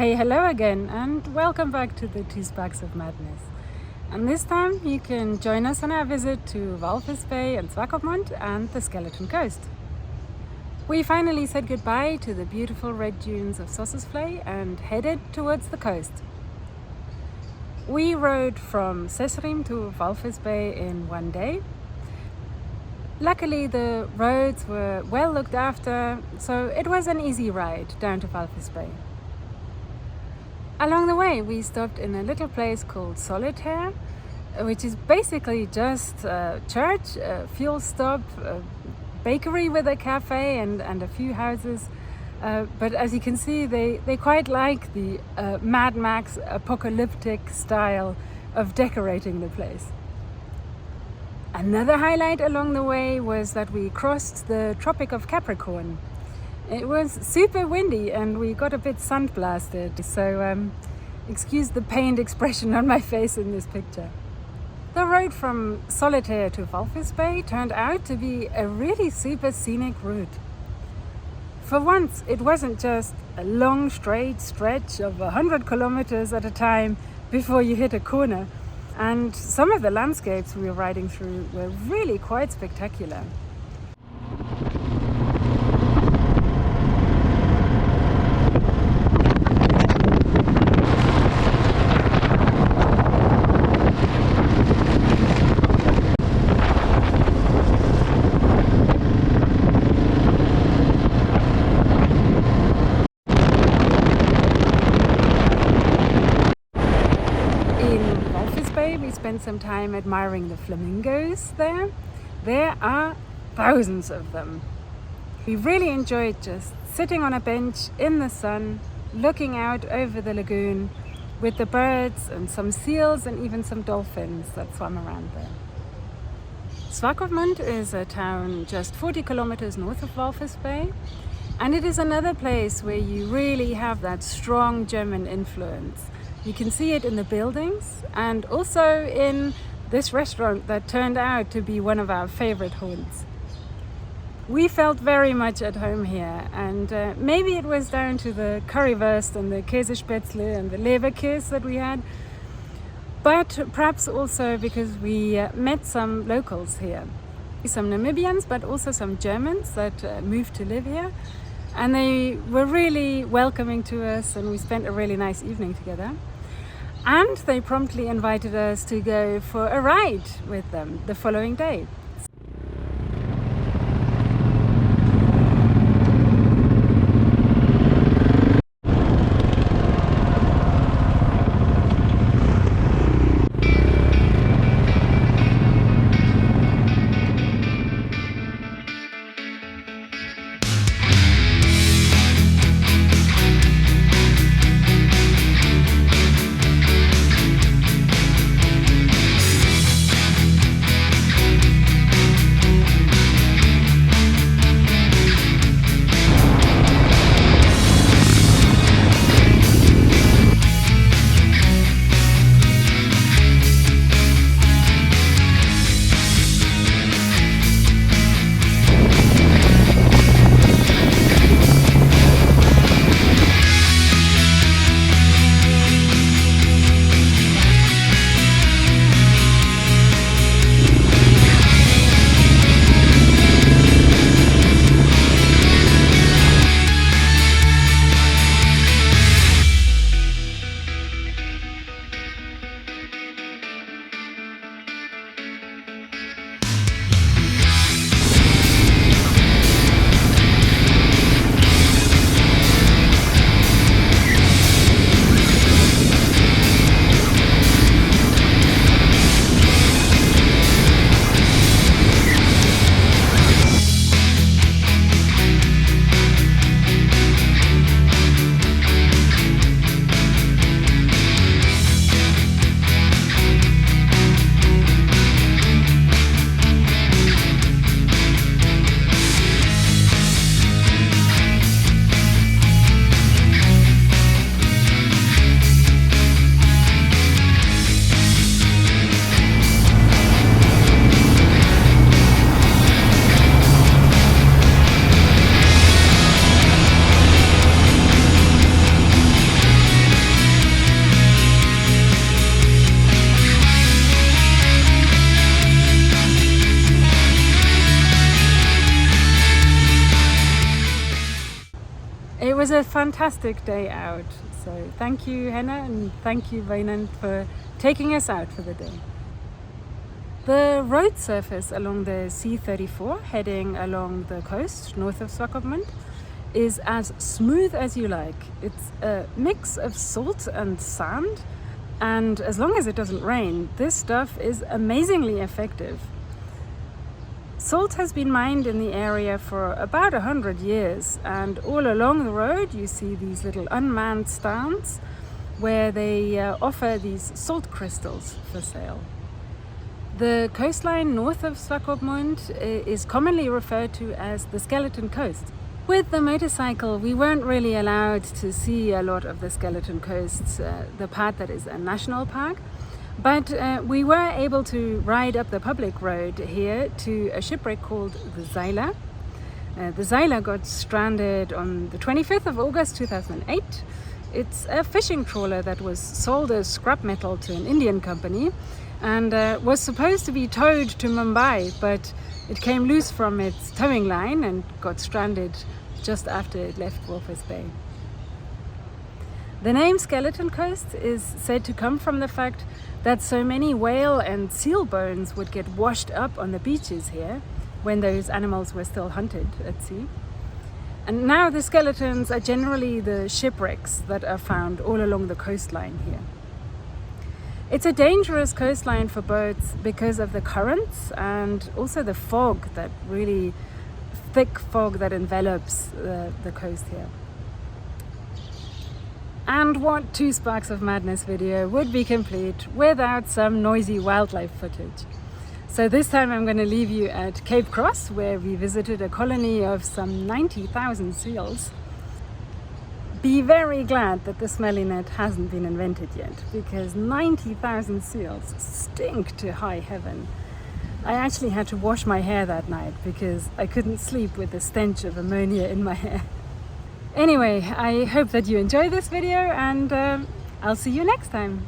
Hey, hello again, and welcome back to the 2 Sparks of Madness. And this time you can join us on our visit to Walvis Bay and Swakopmund and the SkeletonCoast. We finally said goodbye to the beautiful red dunes of Sossusvlei and headed towards the coast. We rode from Sesrim to Walvis Bay in one day. Luckily the roads were well looked after, so it was an easy ride down to Walvis Bay. Along the way we stopped in a little place called Solitaire, which is basically just a church, a fuel stop, a bakery with a cafe and a few houses. But as you can see, they quite like the Mad Max apocalyptic style of decorating the place. Another highlight along the way was that we crossed the Tropic of Capricorn. It was super windy and we got a bit sun-blasted, so excuse the pained expression on my face in this picture. The road from Solitaire to Walvis Bay turned out to be a really super scenic route. For once, it wasn't just a long straight stretch of 100 kilometers at a time before you hit a corner, and some of the landscapes we were riding through were really quite spectacular. We spent some time admiring the flamingos there. There are thousands of them. We really enjoyed just sitting on a bench in the sun, looking out over the lagoon with the birds and some seals and even some dolphins that swam around there. Swakopmund is a town just 40 kilometers north of Walvis Bay, and it is another place where you really have that strong German influence. You can see it in the buildings and also in this restaurant that turned out to be one of our favorite haunts. We felt very much at home here, and maybe it was down to the currywurst and the Käsespätzle and the Leberkäse that we had, but perhaps also because we met some locals here. Some Namibians, but also some Germans that moved to live here. And they were really welcoming to us, and we spent a really nice evening together. And they promptly invited us to go for a ride with them the following day. a fantastic day out. So thank you, Henna, and thank you, Vainan, for taking us out for the day. The road surface along the C34 heading along the coast north of Swakopmund is as smooth as you like. It's a mix of salt and sand, and as long as it doesn't rain, this stuff is amazingly effective. Salt has been mined in the area for about 100 years, and all along the road you see these little unmanned stands where they offer these salt crystals for sale. The coastline north of Swakopmund is commonly referred to as the Skeleton Coast. With the motorcycle, we weren't really allowed to see a lot of the Skeleton Coast, the part that is a national park, but we were able to ride up the public road here to a shipwreck called the Zeiler. The Zeiler got stranded on the 25th of August 2008. It's a fishing trawler that was sold as scrap metal to an Indian company and was supposed to be towed to Mumbai, but it came loose from its towing line and got stranded just after it left Walvis Bay. The name Skeleton Coast is said to come from the fact that so many whale and seal bones would get washed up on the beaches here when those animals were still hunted at sea. And now the skeletons are generally the shipwrecks that are found all along the coastline here. It's a dangerous coastline for boats because of the currents and also the fog, that really thick fog that envelops the coast here. And what 2 Sparks of Madness video would be complete without some noisy wildlife footage? So this time I'm going to leave you at Cape Cross, where we visited a colony of some 90,000 seals. Be very glad that the smelly net hasn't been invented yet, because 90,000 seals stink to high heaven. I actually had to wash my hair that night because I couldn't sleep with the stench of ammonia in my hair. Anyway, I hope that you enjoy this video, and I'll see you next time.